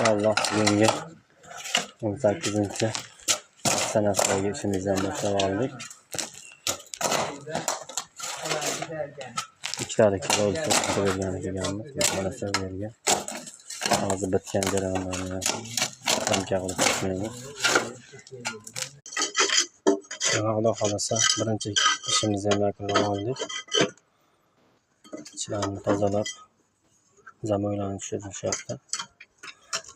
Alloh bugungi 18-sanasidagi ishimizdan boshlab oldik. Ikkitalik bo'lsa bergan ekanmiz. Mana bu yerga hozir bitgan jarayonlarni qancha qilib tushmaymiz. Xudo xolasa birinchi ishimizni ham yakunlab oldik. Ichlarni tozalab, zamoylarni tushirishyapti.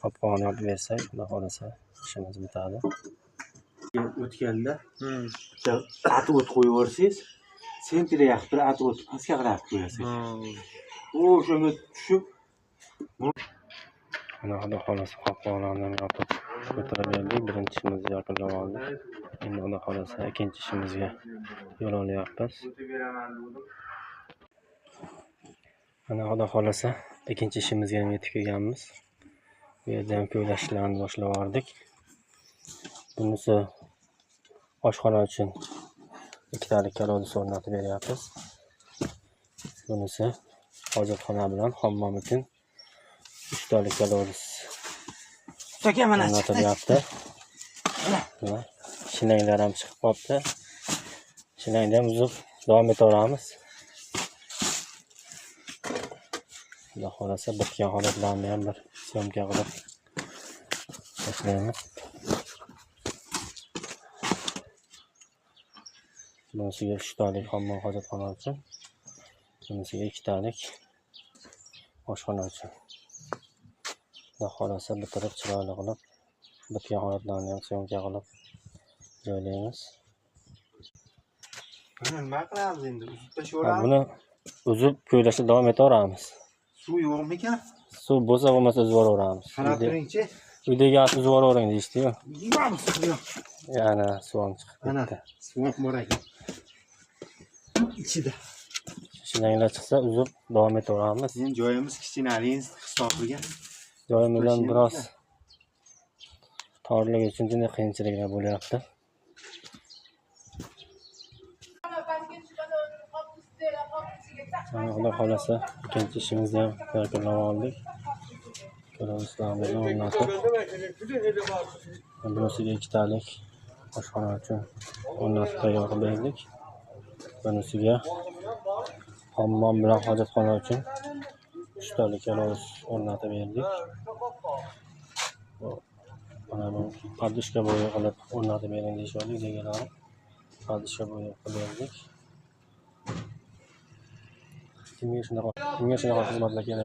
Qopqog'ini yopib bersak, xudo xolasa ishimiz bitadi. O'tganda at o't qo'yib yuborsangiz, sentrga yaqib bir at o't pastga qarab qo'yasiz. O'shanga tushib, mana xudo xolasa qopqog'larni ham yopib o'tirib berdik. Birinchi ishimizni yakunlab oldik. Endi xudo xolasa ikkinchi ishimizga yo'l olyapmiz. Mana xudo xolasa ikkinchi ishimizga ham yetib kelganmiz. Bu yerda ham ko'ylashlarni boshlab oldik. Bunisi oshxona uchun ikkitalik kalodis o'rnatib beryapmiz. Bunisi hojatxona bilan hammom uchun 3 talik kalodis o'rnatib beryapti. Shinanglar ham chiqib qolibdi. Shinangni ham uzib davom etaveramiz. Xudo xolasa bitgan holatlarni ham bir syomka qilib tashlaymiz. Bunisiga 3 talik hammom hojatxona uchun, bunisiga 2 talik oshxona uchun. Xudo xolasa bitirib chiroyli qilib bitgan holatlarni ham syomka qilib joylaymiz. nima qilamiz endi? Uzib tashaveramiz. Buni uzib ko'ylashda davom etaveramiz. Suv yo'qmikan? Suv bo'lsa bo'lmasa uzib yuboramiz. Qarab turing-chi. Uydagi at uzib yuboravering deyishdi-yu. Yomon suv yo'q. Yana suv ham chiqib ketdi. Suv bor ekan. Ichida. Shinanglar chiqsa uzib davom etaveramiz. Bizning joyimiz kichkinalik hisobiga. Joyimizdan biroz torligi uchun juda qiyinchiliklar bo'lyapti. Xudo xolasa ikkinchi ishimizni ham yakunlab oldik. Ko'ramizni o'rnatib, bunisiga 2 talik oshxona uchun o'rnatib tayyor qilib berdik. Bunisiga hammom bilan hojatxona uchun 3 talik kalodis o'rnatib berdik. Mana bu padishka bo'yi qilib o'rnatib bering deyishdik deganlar. Padishka bo'yi qilib berdik. Kimga shunaqa xizmatlar kerak?